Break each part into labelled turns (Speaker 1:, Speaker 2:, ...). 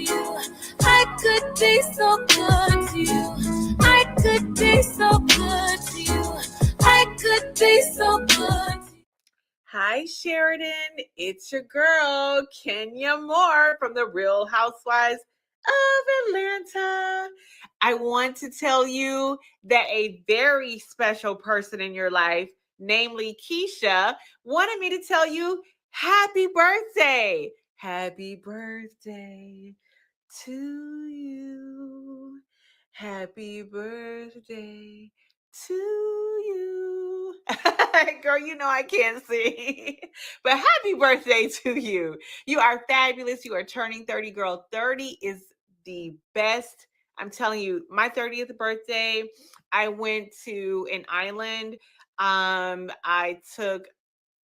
Speaker 1: you. I could be so good to you. I could be so good to you. I could be so good.
Speaker 2: Hi, Sheridan. It's your girl, Kenya Moore from the Real Housewives of Atlanta. I want to tell you that a very special person in your life, namely Keisha, wanted me to tell you happy birthday. Happy birthday to you. Happy birthday to you. Girl, you know I can't sing. But happy birthday to you. You are fabulous. You are turning 30, girl. 30 is the best. I'm telling you, my 30th birthday, I went to an island. I took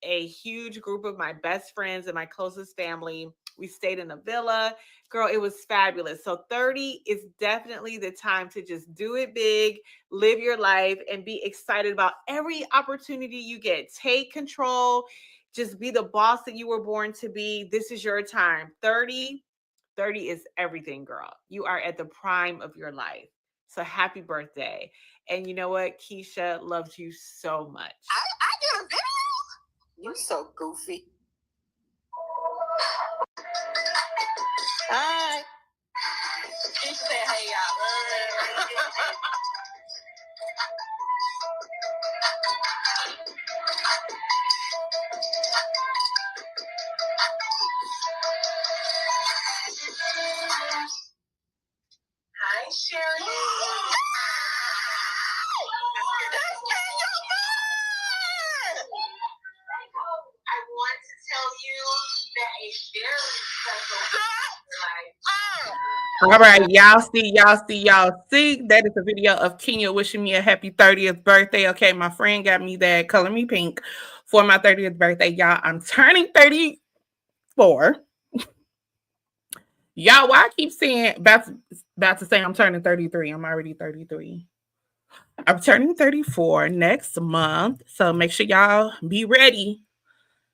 Speaker 2: a huge group of my best friends and my closest family. We stayed in a villa. Girl, it was fabulous. So 30 is definitely the time to just do it big, live your life, and be excited about every opportunity you get. Take control. Just be the boss that you were born to be. This is your time. 30 is everything, girl. You are at the prime of your life. So happy birthday. And you know what? Keisha loves you so much.
Speaker 3: I did a video? You're so goofy. Hi. She said, hey, y'all. Hi, Sheridan. I want to tell you that a very special
Speaker 2: All right, y'all see. That is a video of Kenya wishing me a happy 30th birthday. Okay, my friend got me that Color Me Pink for my 30th birthday. Y'all, I'm turning 34. Y'all, why I keep saying about to say I'm turning 33. I'm already 33. I'm turning 34 next month. So make sure y'all be ready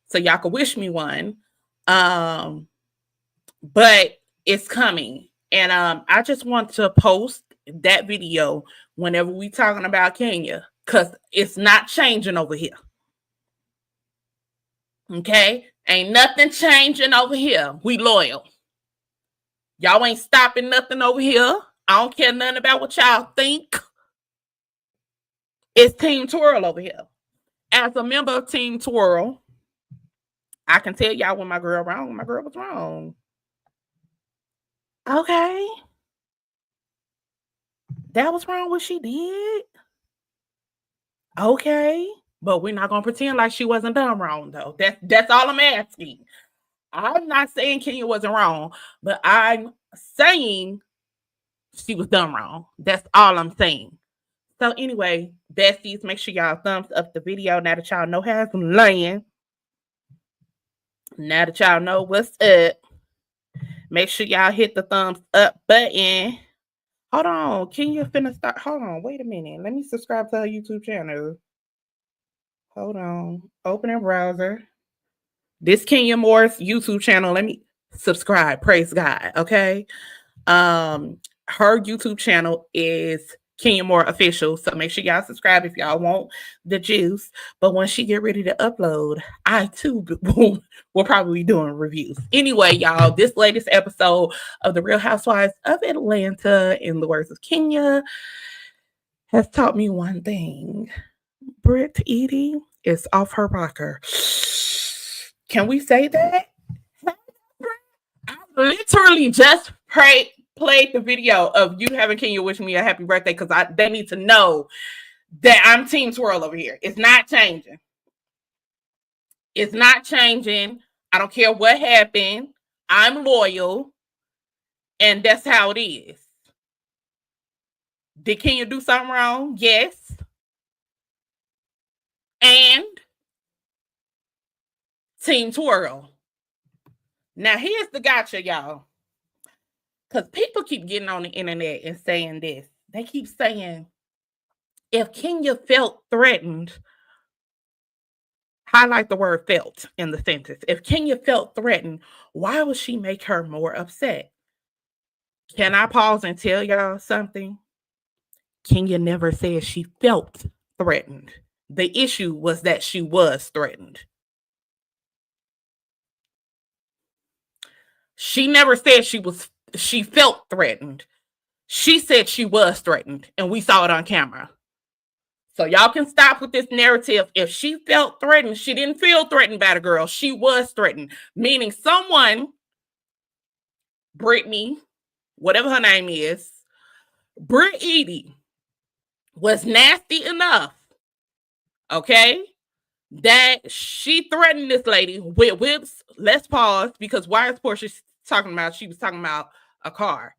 Speaker 2: so y'all can wish me one. But it's coming. And I just want to post that video whenever we talking about Kenya, because it's not changing over here. Okay? Ain't nothing changing over here. We loyal. Y'all ain't stopping nothing over here. I don't care nothing about what y'all think. It's Team Twirl over here. As a member of Team Twirl, I can tell y'all when my girl wrong. My girl was wrong. Okay. That was wrong what she did. Okay. But we're not gonna pretend like she wasn't done wrong, though. That's all I'm asking. I'm not saying Kenya wasn't wrong, but I'm saying she was done wrong. That's all I'm saying. So anyway, besties, make sure y'all thumbs up the video now that y'all know how it's laying. Now that y'all know what's up, make sure y'all hit the thumbs up button. Hold on, Kenya finna start. Hold on, wait a minute. Let me subscribe to her YouTube channel. Hold on, open a browser. This Kenya Moore's YouTube channel. Let me subscribe. Praise God. Okay. Her YouTube channel is Kenya Moore Official. So make sure y'all subscribe if y'all want the juice. But when she get ready to upload, I too will probably be doing reviews. Anyway, y'all, this latest episode of The Real Housewives of Atlanta, in the words of Kenya, has taught me one thing. Brit Eady is off her rocker. Can we say that? I literally just played the video of you having Kenya wish me a happy birthday because they need to know that I'm Team Twirl over here. It's not changing. It's not changing. I don't care what happened. I'm loyal. And that's how it is. Did Kenya do something wrong? Yes. And Team Twirl. Now, here's the gotcha, y'all. Because people keep getting on the internet and saying this. They keep saying, if Kenya felt threatened, highlight the word felt in the sentence. If Kenya felt threatened, why would she make her more upset?
Speaker 1: Can I pause and tell y'all something? Kenya never said she felt threatened. The issue was that she was threatened. She never said she felt threatened. She said she was threatened, and we saw it on camera. So y'all can stop with this narrative. If she felt threatened, she didn't feel threatened by the girl. She was threatened, meaning someone, Brittany, whatever her name is, Brit Eady, was nasty enough, okay, that she threatened this lady with whips. Let's pause, because why is Portia talking about? She was talking about a car.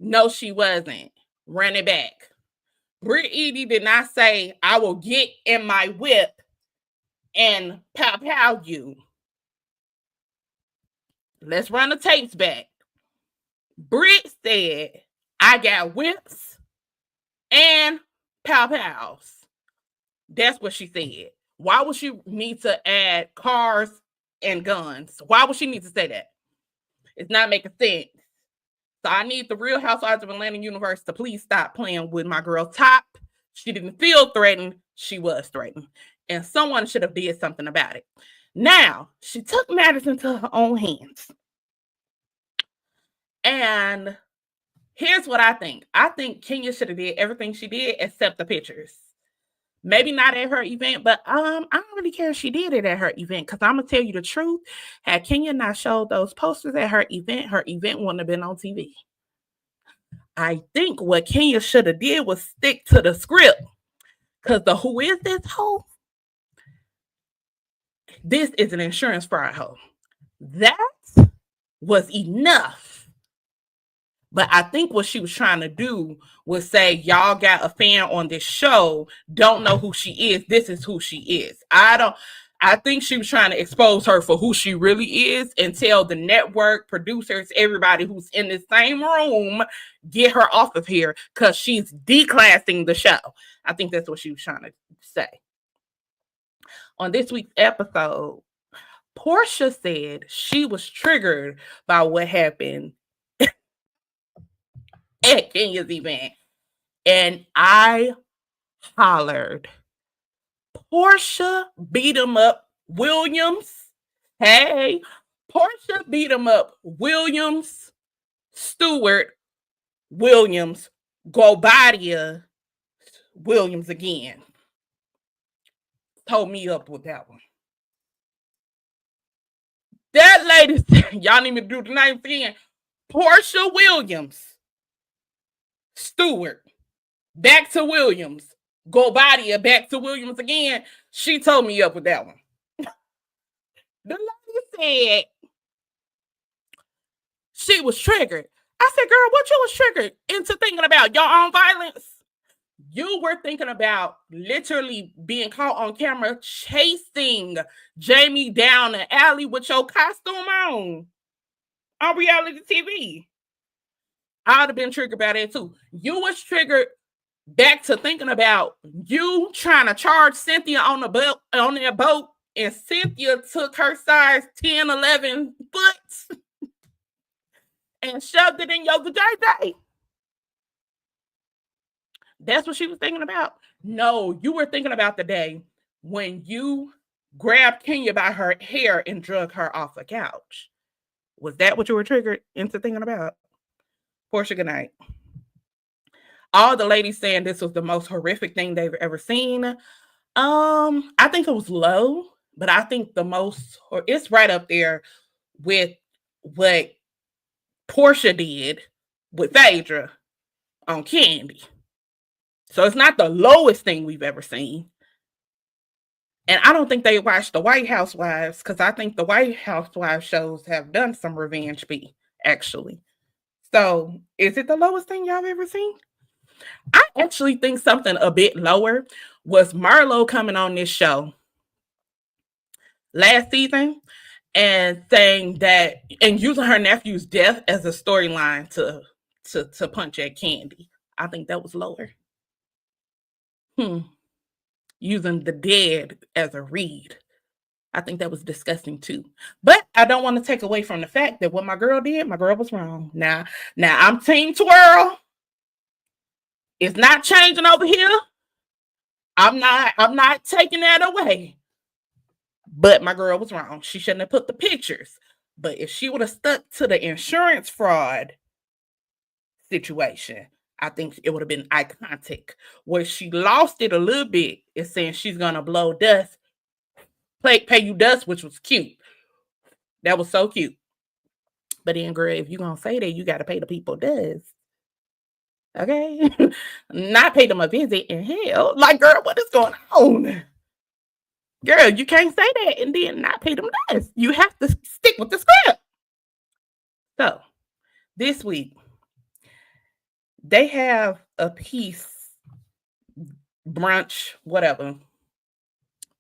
Speaker 1: No, she wasn't. Run it back. Brit Eady did not say, I will get in my whip and pow pow you. Let's run the tapes back. Brit said, I got whips and pow pows. That's what she said. Why would she need to add cars and guns? Why would she need to say that? It's not making sense. So I need the Real Housewives of Atlanta universe to please stop playing with my girl Top. She didn't feel threatened. She was threatened. And someone should have did something about it. Now, she took matters into her own hands. And here's what I think. I think Kenya should have did everything she did except the pictures. Maybe not at her event, but I don't really care if she did it at her event, because I'm going to tell you the truth. Had Kenya not showed those posters at her event wouldn't have been on TV. I think what Kenya should have did was stick to the script, because the who is this hoe? This is an insurance fraud hoe. That was enough. But I think what she was trying to do was say, y'all got a fan on this show, don't know who she is. This is who she is. I think she was trying to expose her for who she really is and tell the network, producers, everybody who's in the same room, get her off of here, because she's declassing the show. I think that's what she was trying to say. On this week's episode, Portia said she was triggered by what happened at Kenya's event. And I hollered, Portia beat him up, Williams. Hey, Portia beat him up, Williams, Stewart, Williams, Gobadia, Williams again. Told me up with that one. That lady said, y'all need me to do the name again. Portia Williams, Stewart, back to Williams, Gobadia, back to Williams again. She told me up with that one. The lady said she was triggered. I said, girl, what you was triggered into thinking about? Your own violence? You were thinking about literally being caught on camera chasing Jamie down the alley with your costume on reality TV. I'd have been triggered by that too. You was triggered back to thinking about you trying to charge Cynthia on that boat, and Cynthia took her size 10, 11 foot and shoved it in your vajayjay. That's what she was thinking about? No, you were thinking about the day when you grabbed Kenya by her hair and drug her off the couch. Was that what you were triggered into thinking about? Portia, good night. All the ladies saying this was the most horrific thing they've ever seen. I think it was low, but I think the most, or it's right up there with what Portia did with Phaedra on Candy. So it's not the lowest thing we've ever seen. And I don't think they watched the White Housewives, because I think the White Housewives shows have done some revenge B, actually. So is it the lowest thing y'all ever seen? I actually think something a bit lower was Marlo coming on this show last season and saying that, and using her nephew's death as a storyline to punch at Candy. I think that was lower. Using the dead as a read. I think that was disgusting too. But I don't want to take away from the fact that what my girl did, my girl was wrong. Now I'm team twirl. It's not changing over here. I'm not taking that away. But my girl was wrong. She shouldn't have put the pictures. But if she would have stuck to the insurance fraud situation, I think it would have been iconic. Where she lost it a little bit is saying she's gonna blow dust, pay you dust, which was cute. That was so cute. But then, girl, if you're gonna say that, you gotta pay the people dust. Okay? Not pay them a visit in hell. Like, girl, what is going on? Girl, you can't say that and then not pay them dust. You have to stick with the script. So, this week, they have a piece, brunch, whatever,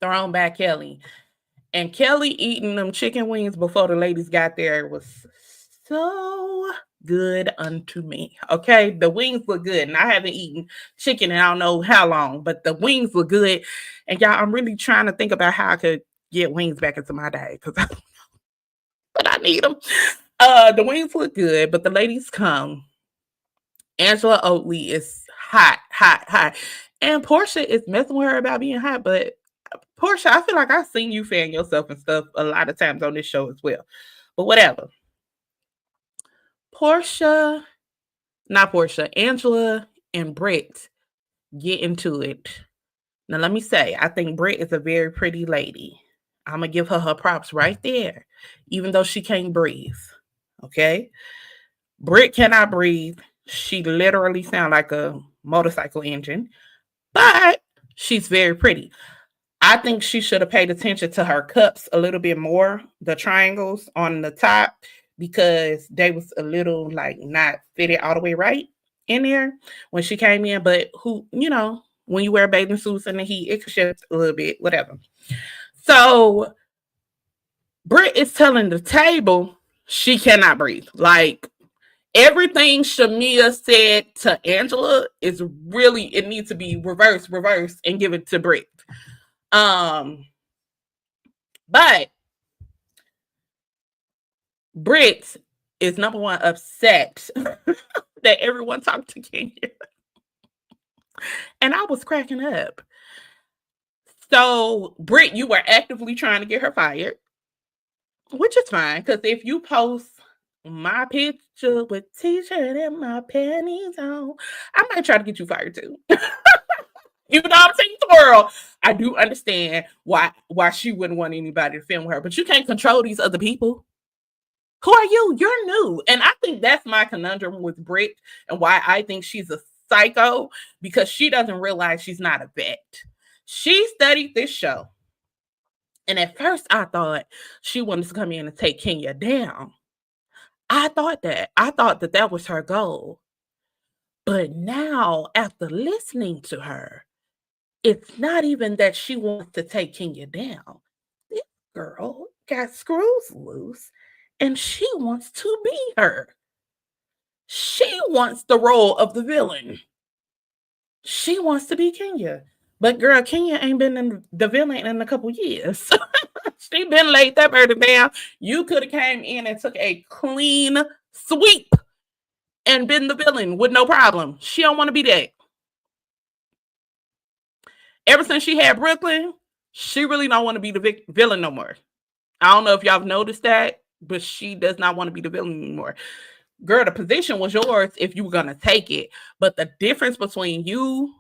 Speaker 1: thrown by Kelly. And Kelly eating them chicken wings before the ladies got there was so good unto me. Okay, the wings look good, and I haven't eaten chicken in I don't know how long, but the wings look good. And y'all, I'm really trying to think about how I could get wings back into my diet because but I need them. The wings look good, but the ladies come. Angela Oatley is hot, hot, hot, and Portia is messing with her about being hot, but Portia, I feel like I've seen you fan yourself and stuff a lot of times on this show as well. But whatever. Angela and Brit get into it. Now, let me say, I think Brit is a very pretty lady. I'm going to give her props right there, even though she can't breathe. Okay? Brit cannot breathe. She literally sounds like a motorcycle engine, but she's very pretty. I think she should have paid attention to her cups a little bit more, the triangles on the top, because they was a little like not fitted all the way right in there when she came in. But when you wear bathing suits in the heat, it could shift a little bit, whatever. So Britt is telling the table she cannot breathe. Like everything Shamia said to Angela is really, it needs to be reversed, and give it to Britt. But Brit is number one upset that everyone talked to Kenya. And I was cracking up. So, Brit, you were actively trying to get her fired, which is fine, because if you post my picture with t-shirt and my panties on, I might try to get you fired too. You know what I'm saying? Twirl. I do understand why she wouldn't want anybody to film her, but you can't control these other people. Who are you? You're new. And I think that's my conundrum with Brit and why I think she's a psycho, because she doesn't realize she's not a vet. She studied this show. And at first I thought she wanted to come in and take Kenya down. I thought that was her goal. But now, after listening to her, it's not even that she wants to take Kenya down. This girl got screws loose and she wants to be her. She wants the role of the villain. She wants to be Kenya. But girl, Kenya ain't been in the villain in a couple years. She been laid that murder down. You could have came in and took a clean sweep and been the villain with no problem. She don't want to be that. Ever since she had Brooklyn, she really don't want to be the villain no more. I don't know if y'all have noticed that, but she does not want to be the villain anymore. Girl, the position was yours if you were going to take it. But the difference between you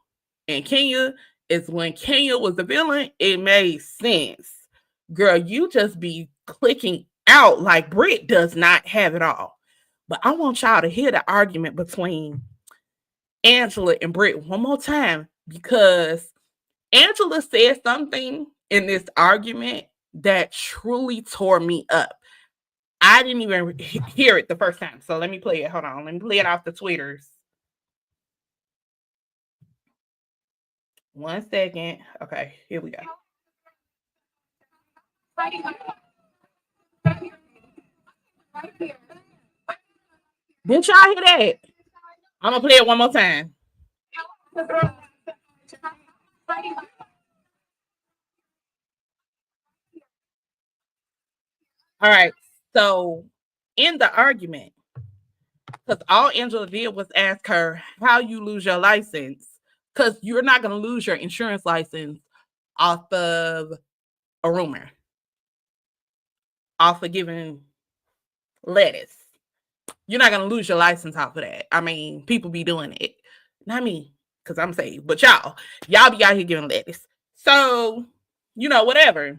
Speaker 1: and Kenya is when Kenya was the villain, it made sense. Girl, you just be clicking out like Brit does not have it all. But I want y'all to hear the argument between Angela and Brit one more time, because Angela said something in this argument that truly tore me up. I didn't even hear it the first time. So let me play it. Hold on. Let me play it off the tweeters. 1 second. Okay, here we go. Didn't y'all hear that? I'm going to play it one more time. All right. So in the argument, because all Angela did was ask her how you lose your license, because you're not going to lose your insurance license off of a rumor, off of giving lettuce. You're not going to lose your license off of that. I mean, people be doing it. Not me, because I'm saved, but y'all be out here giving lettuce. So, whatever.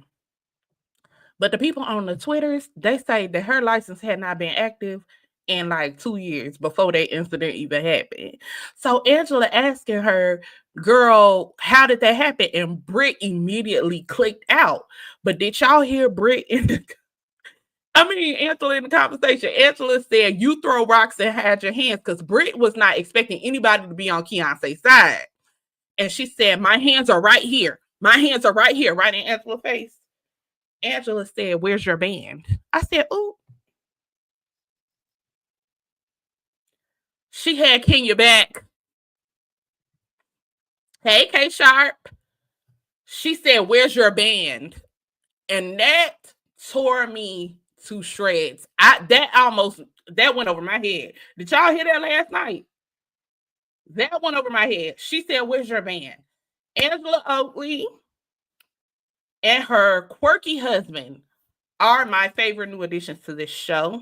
Speaker 1: But the people on the Twitters, they say that her license had not been active in like 2 years before that incident even happened. So Angela asking her, girl, how did that happen? And Brit immediately clicked out. But did y'all hear Brit Angela in the conversation? Angela said, you throw rocks and hide your hands, because Brit was not expecting anybody to be on Keonce's side. And she said, my hands are right here. My hands are right here, right in Angela's face. Angela said, where's your band? I said, ooh. She had Kenya back. Hey, K Sharp. She said, where's your band? And that tore me to shreds. That went over my head. Did y'all hear that last night? That went over my head. She said, where's your band? Angela Oakley and her quirky husband are my favorite new additions to this show.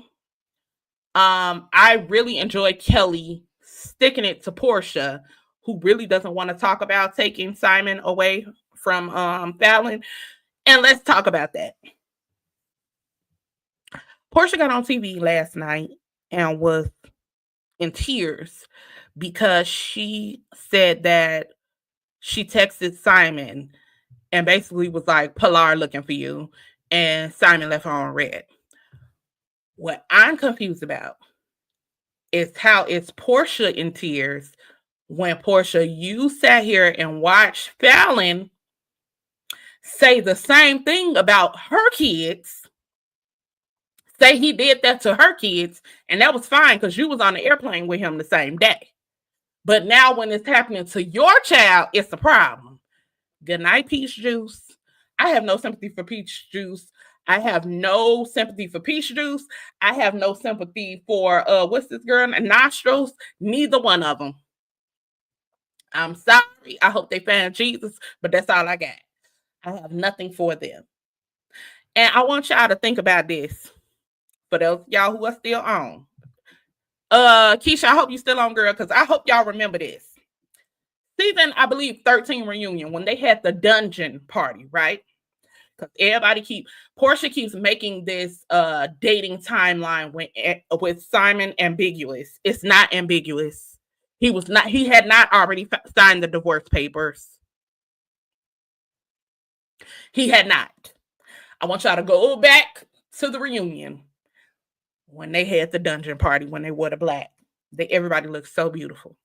Speaker 1: I really enjoyed Kelly sticking it to Portia, who really doesn't want to talk about taking Simon away from Fallon. And let's talk about that. Portia got on TV last night and was in tears because she said that she texted Simon and basically was like, Pilar looking for you. And Simon left her on red. What I'm confused about is how it's Portia in tears when, Portia, you sat here and watched Fallon say the same thing about her kids, say he did that to her kids, and that was fine because you was on the airplane with him the same day. But now when it's happening to your child, it's a problem. Good night, Peach Juice. I have no sympathy for Peach Juice. I have no sympathy for Peach Juice. I have no sympathy for, what's this girl? Nostrils. Neither one of them. I'm sorry. I hope they find Jesus, but that's all I got. I have nothing for them. And I want y'all to think about this. For those y'all who are still on. Keisha, I hope you still on, girl, because I hope y'all remember this. Season, I believe, 13 reunion, when they had the dungeon party, right? Because Portia keeps making this dating timeline with Simon ambiguous. It's not ambiguous. He had not already signed the divorce papers. He had not. I want y'all to go back to the reunion when they had the dungeon party, when they wore the black. Everybody looked so beautiful.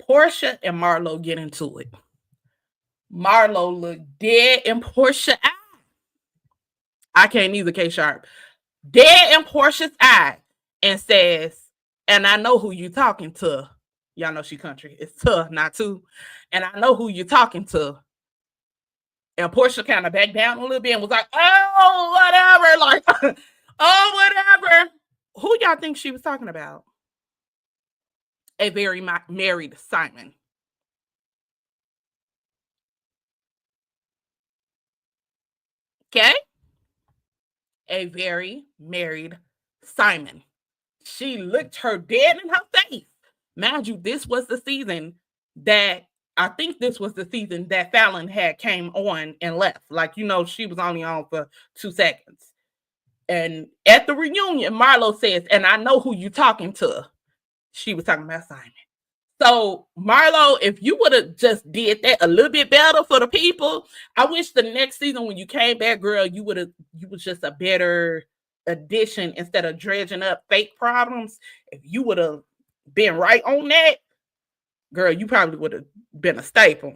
Speaker 1: Portia and Marlo get into it. Marlo looked dead in Portia's eye. I can't either, K Sharp. Dead in Portia's eye and says, and I know who you talking to. Y'all know she country. It's to, not to. And I know who you're talking to. And Portia kind of backed down a little bit and was like, oh, whatever. Like, oh, whatever. Who y'all think she was talking about? A very married Simon. Okay? A very married Simon. She looked her dead in her face. Mind you, this was the season that Fallon had came on and left. Like, she was only on for 2 seconds. And at the reunion, Marlo says, and I know who you talking to. She was talking about Simon. So, Marlo, if you would have just did that a little bit better for the people, I wish the next season when you came back, girl, you was just a better addition instead of dredging up fake problems. If you would have been right on that, girl, you probably would have been a staple.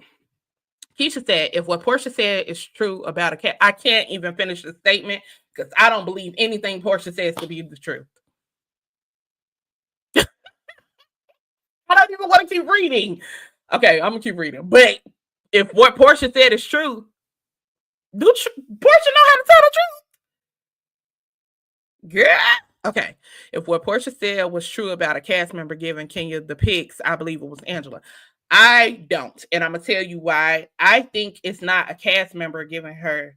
Speaker 1: Keisha said, if what Portia said is true about a cat, I can't even finish the statement because I don't believe anything Portia says to be the truth. I don't even want to keep reading. Okay, I'm going to keep reading. But if what Portia said is true, Portia know how to tell the truth? Girl. Okay. If what Portia said was true about a cast member giving Kenya the pics, I believe it was Angela. I don't. And I'm going to tell you why. I think it's not a cast member giving her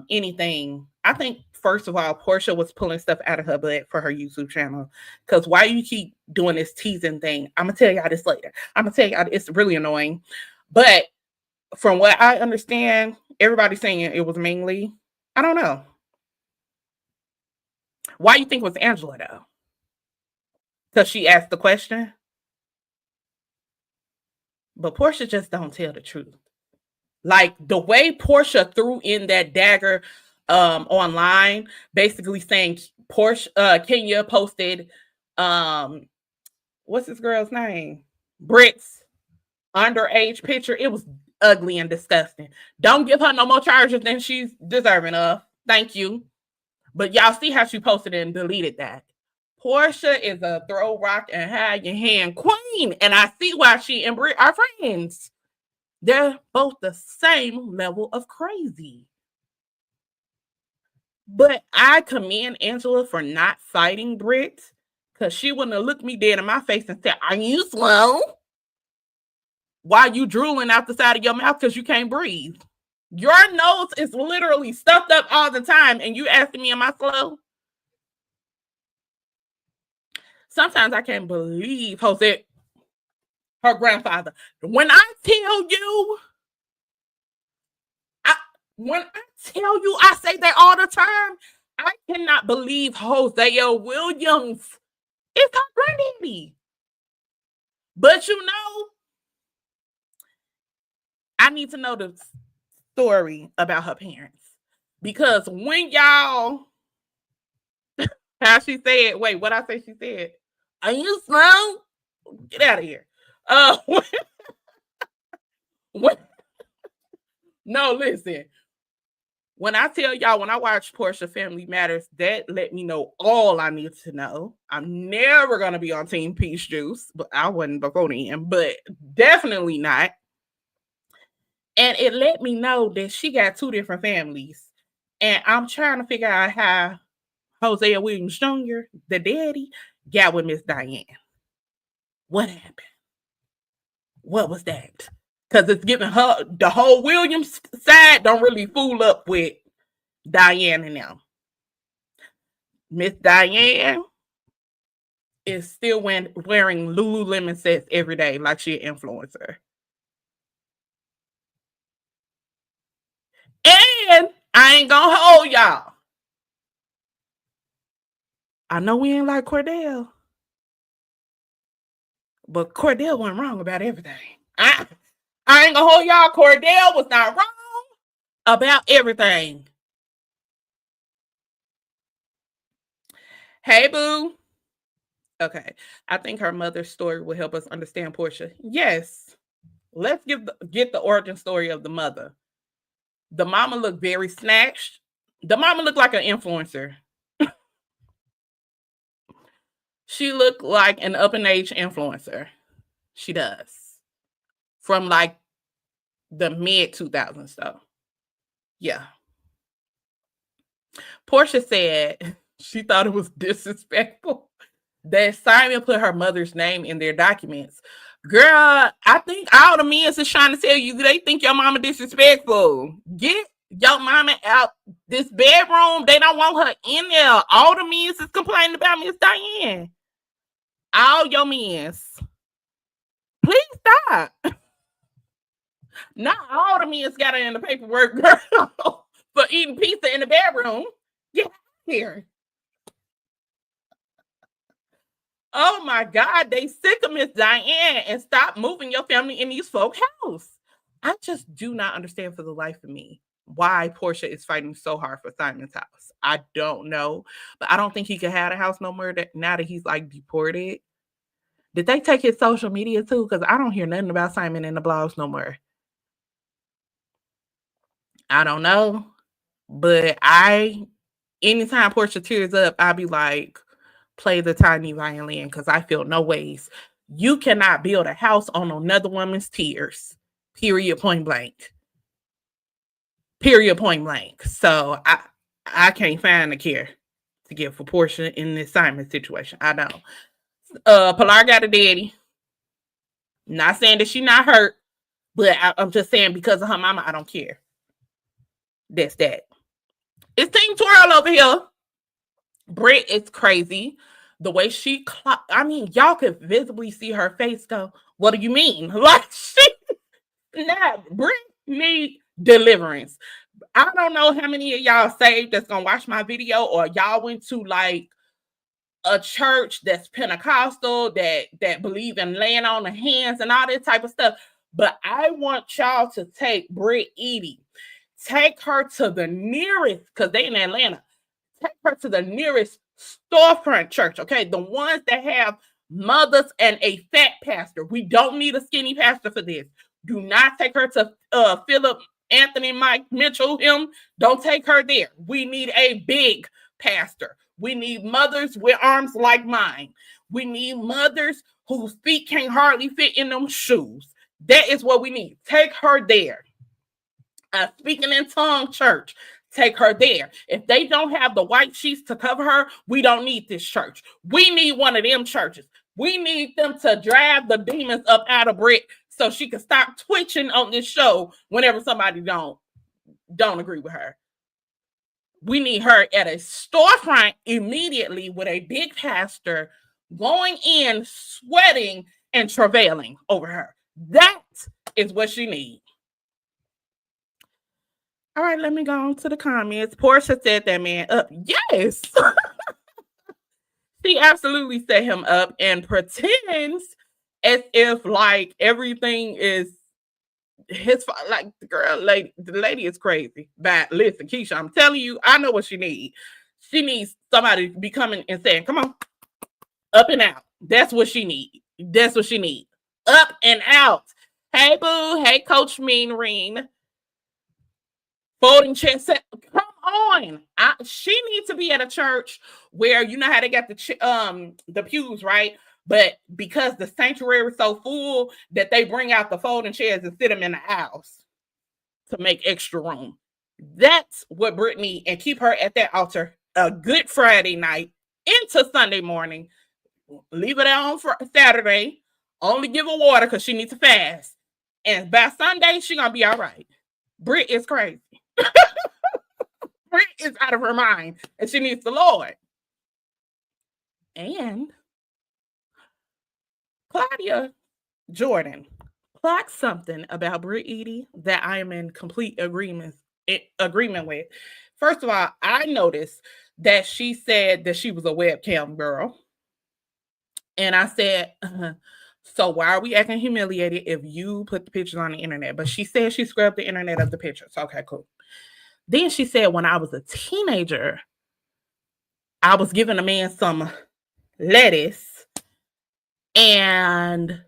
Speaker 1: anything. I think first of all, Portia was pulling stuff out of her butt for her YouTube channel. Because why you keep doing this teasing thing? I'm gonna tell y'all this later. I'm gonna tell y'all it's really annoying. But from what I understand, everybody's saying it was Ming Lee. I don't know. Why you think it was Angela though? Because she asked the question. But Portia just don't tell the truth. Like the way Portia threw in that dagger online, basically saying Portia Kenya posted what's this girl's name? Brit's underage picture. It was ugly and disgusting. Don't give her no more charges than she's deserving of. Thank you. But y'all see how she posted it and deleted that. Portia is a throw rock and hide your hand queen. And I see why she and Brit are friends. They're both the same level of crazy. But I commend Angela for not fighting Brit because she wouldn't have looked me dead in my face and said, "Are you slow? Why you drooling out the side of your mouth because you can't breathe? Your nose is literally stuffed up all the time and you asking me, am I slow?" Sometimes I can't believe Jose, her grandfather. When I tell you, I say that all the time. I cannot believe Hosea Williams is her granddaddy. But you know, I need to know the story about her parents. Because when y'all, how she said, wait, what I say she said? Are you slow? Get out of here. When, no, listen. When I tell y'all, when I watch Portia Family Matters, that let me know all I need to know. I'm never going to be on Team Peach Juice, but I wasn't before then, but definitely not. And it let me know that she got two different families. And I'm trying to figure out how Hosea Williams Jr., the daddy, got with Miss Diane. What happened? What was that? Because it's giving her the whole Williams side don't really fool up with Diane and them. Miss Diane is still wearing Lululemon sets every day like she an influencer. And I ain't gonna hold y'all. I know we ain't like Cordell, but Cordell went wrong about everything. I ain't gonna hold y'all. Cordell was not wrong about everything. Hey, boo. Okay. I think her mother's story will help us understand Portia. Yes. Let's get the origin story of the mother. The mama looked very snatched. The mama looked like an influencer. She looked like an up in age influencer. She does. From like the mid 2000s though. Yeah. Portia said she thought it was disrespectful that Simon put her mother's name in their documents. Girl, I think all the men is trying to tell you they think your mama disrespectful. Get your mama out this bedroom. They don't want her in there. All the men is complaining about Miss Diane. All your men. Please stop. Not all the men got her in the paperwork, girl, for eating pizza in the bedroom. Get out here. Oh my God, they sick of Miss Diane and stop moving your family in these folk house. I just do not understand for the life of me why Portia is fighting so hard for Simon's house. I don't know, but I don't think he can have a house no more now that he's like deported. Did they take his social media too? Because I don't hear nothing about Simon in the blogs no more. I don't know, but anytime Portia tears up, I'll be like, play the tiny violin because I feel no ways. You cannot build a house on another woman's tears. Period. Point blank. Period. Point blank. So I can't find the care to give for Portia in the assignment situation. I know. Pilar got a daddy. Not saying that she not hurt, but I'm just saying because of her mama, I don't care. That's that. It's Team Twirl over here. Brit is crazy. The way she, I mean, y'all could visibly see her face go, what do you mean? Like, Brit need deliverance. I don't know how many of y'all saved that's gonna watch my video, or y'all went to like a church that's Pentecostal that believe in laying on the hands and all that type of stuff. But I want y'all to take Brit Eady, take her to the nearest, because they in Atlanta, take her to the nearest storefront church, okay? The ones that have mothers and a fat pastor. We don't need a skinny pastor for this. Do not take her to Philip, Anthony, Mike, Mitchell, him. Don't take her there. We need a big pastor. We need mothers with arms like mine. We need mothers whose feet can't hardly fit in them shoes. That is what we need. Take her there. Speaking in tongue church. Take her there. If they don't have the white sheets to cover her, we don't need this church. We need one of them churches. We need them to drive the demons up out of Brit so she can stop twitching on this show whenever somebody don't agree with her. We need her at a storefront immediately with a big pastor going in, sweating, and travailing over her. That is what she needs. All right, let me go on to the comments. Portia said that man up. Yes. She absolutely set him up and pretends as if like everything is his fault. Like the lady is crazy. But listen, Keisha, I'm telling you, I know what she needs. She needs somebody to be coming and saying, come on, up and out. That's what she needs. That's what she needs. Up and out. Hey, boo. Hey, Coach Mean Reen. Folding chair set. Come on. She needs to be at a church where you know how they got the pews, right? But because the sanctuary is so full that they bring out the folding chairs and sit them in the house to make extra room. That's what Brittany, and keep her at that altar a good Friday night into Sunday morning. Leave it out on Saturday. Only give her water because she needs to fast. And by Sunday, she's going to be all right. Brit is crazy. Brit is out of her mind and she needs the Lord. And Claudia Jordan clocked something about Brit Eady that I am in complete agreement with. First of all, I noticed that she said that she was a webcam girl. And I said, so why are we acting humiliated if you put the pictures on the internet? But she said she scrubbed the internet of the pictures. Okay, cool. Then she said, when I was a teenager, I was giving a man some lettuce and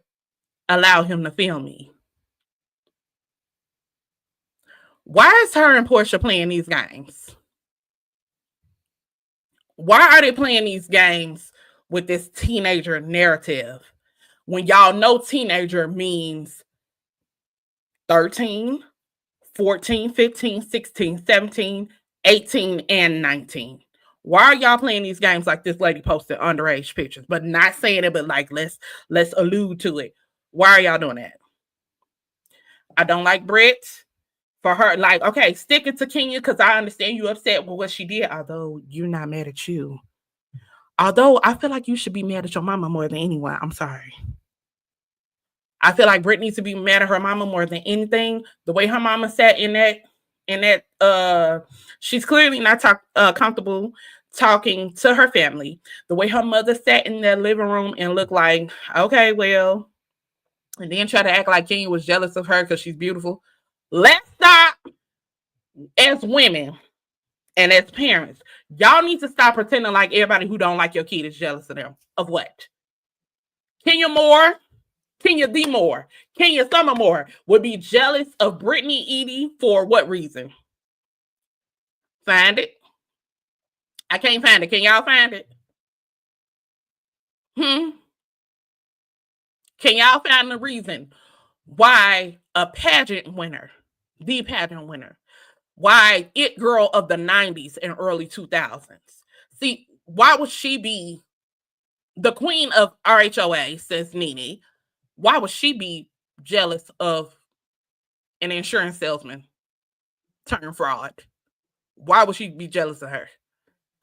Speaker 1: allowed him to film me. Why is her and Portia playing these games? Why are they playing these games with this teenager narrative when y'all know teenager means 13, 14, 15, 16, 17, 18, and 19? Why are y'all playing these games like this lady posted underage pictures, but not saying it, but like let's allude to it? Why are y'all doing that? I don't like Brit for her. Like, okay, stick it to Kenya because I understand you upset with what she did, although you're not mad at you. Although I feel like you should be mad at your mama more than anyone. I'm sorry. I feel like Brit needs to be mad at her mama more than anything. The way her mama sat in that, she's clearly not comfortable talking to her family. The way her mother sat in that living room and looked like, okay, well, and then try to act like Kenya was jealous of her because she's beautiful. Let's stop as women and as parents. Y'all need to stop pretending like everybody who don't like your kid is jealous of them. Of what? Kenya Moore, Kenya D. Moore, Kenya Summer Moore would be jealous of Brittany Eady for what reason? Find it. I can't find it. Can y'all find it? Can y'all find the reason why a pageant winner, the pageant winner, why it girl of the 90s and early 2000s? See, why would she be the queen of RHOA, says Nene? Why would she be jealous of an insurance salesman turned fraud? Why would she be jealous of her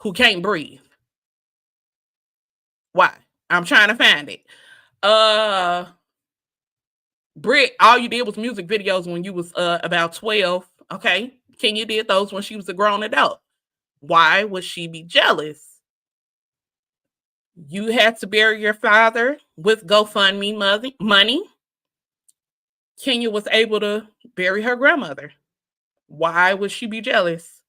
Speaker 1: who can't breathe? Why? I'm trying to find it. Brit, all you did was music videos when you was about 12. Okay. Kenya did those when she was a grown adult. Why would she be jealous? You had to bury your father with GoFundMe money. Kenya was able to bury her grandmother. Why would she be jealous?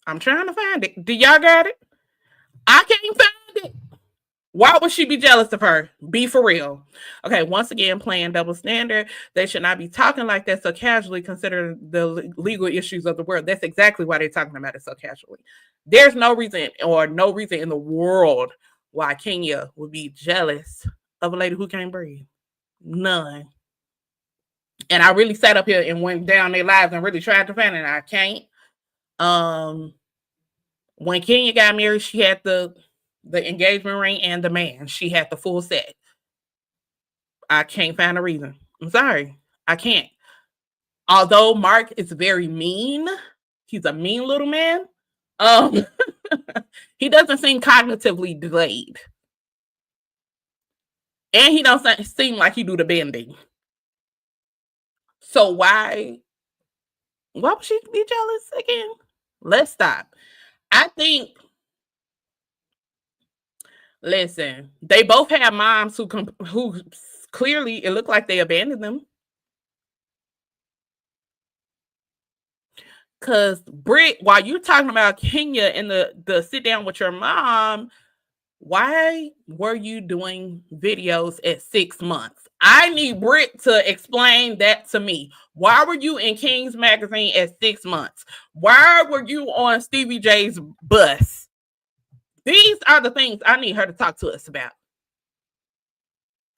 Speaker 1: I'm trying to find it. Do y'all got it? I can't find it. Why would she be jealous of her? Be for real. Okay, once again, playing double standard. They should not be talking like that so casually, considering the legal issues of the world. That's exactly why they're talking about it so casually. There's no reason in the world why Kenya would be jealous of a lady who can't breathe. None. And I really sat up here and went down their lives and really tried to find it. I can't. When Kenya got married, she had the engagement ring and the man. She had the full set. I can't find a reason. I'm sorry. I can't. Although Mark is very mean, he's a mean little man. He doesn't seem cognitively delayed. And he doesn't seem like he do the bending. So why would she be jealous again? Let's stop. I think, listen, they both have moms who clearly it looked like they abandoned them. Because Brit, while you're talking about Kenya and the sit down with your mom, why were you doing videos at 6 months? I need Brit to explain that to me. Why were you in King's Magazine at 6 months? Why were you on Stevie J's bus? These are the things I need her to talk to us about.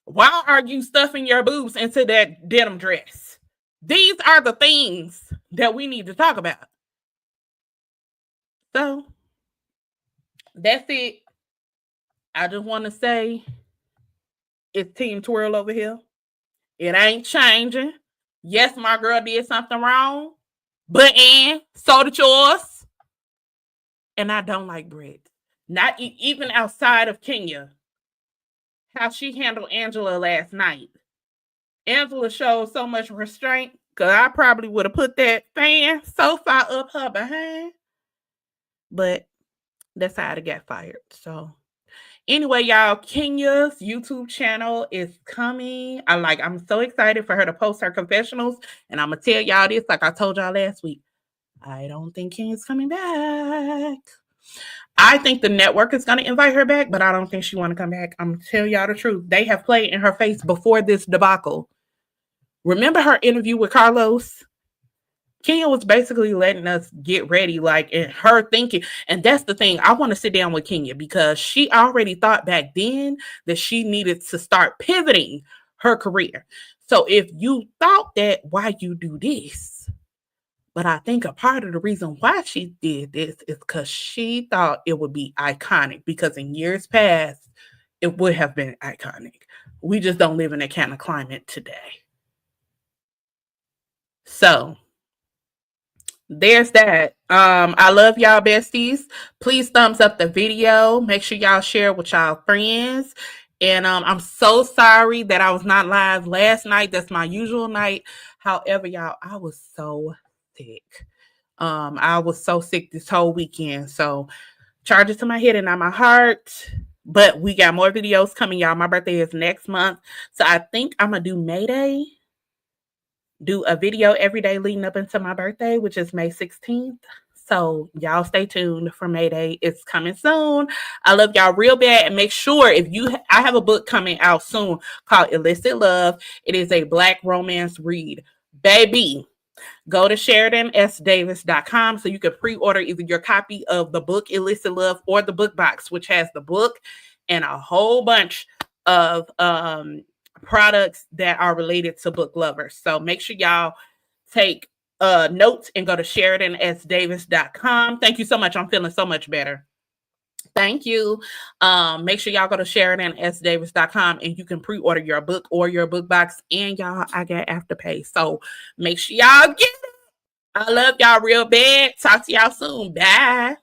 Speaker 1: Why are you stuffing your boobs into that denim dress? These are the things that we need to talk about. So that's it. I just want to say it's Team Twirl over here. It ain't changing. Yes, my girl did something wrong, but so did yours. And I don't like Brit. Not even outside of Kenya. How she handled Angela last night. Angela showed so much restraint because I probably would have put that fan sofa up her behind. But that's how I got fired. So anyway, y'all, Kenya's YouTube channel is coming. I'm so excited for her to post her confessionals. And I'm going to tell y'all this, like I told y'all last week. I don't think Kenya's coming back. I think the network is going to invite her back, but I don't think she want to come back. I'm going to tell y'all the truth. They have played in her face before this debacle. Remember her interview with Carlos? Kenya was basically letting us get ready, in her thinking. And that's the thing. I want to sit down with Kenya because she already thought back then that she needed to start pivoting her career. So if you thought that, why you do this? But I think a part of the reason why she did this is because she thought it would be iconic, because in years past, it would have been iconic. We just don't live in that kind of climate today. So there's that. I love y'all besties. Please thumbs up the video. Make sure y'all share with y'all friends. And I'm so sorry that I was not live last night. That's my usual night. However, y'all, I was so sick. I was so sick this whole weekend. So charge it to my head and not my heart. But we got more videos coming, y'all. My birthday is next month. So I think I'm going to do May Day. Do a video every day leading up until my birthday, which is May 16th. So y'all stay tuned for May Day. It's coming soon. I love y'all real bad. And make sure I have a book coming out soon called Illicit Love. It is a Black romance read. Baby, go to SheridanSDavis.com so you can pre-order either your copy of the book Illicit Love or the book box, which has the book and a whole bunch of products that are related to book lovers. So make sure y'all take notes and go to SheridanSDavis.com. Thank you so much. I'm feeling so much better. Thank you. Make sure y'all go to SheridanSDavis.com and you can pre-order your book or your book box. And y'all, I got Afterpay. So make sure y'all get it. I love y'all real bad. Talk to y'all soon. Bye.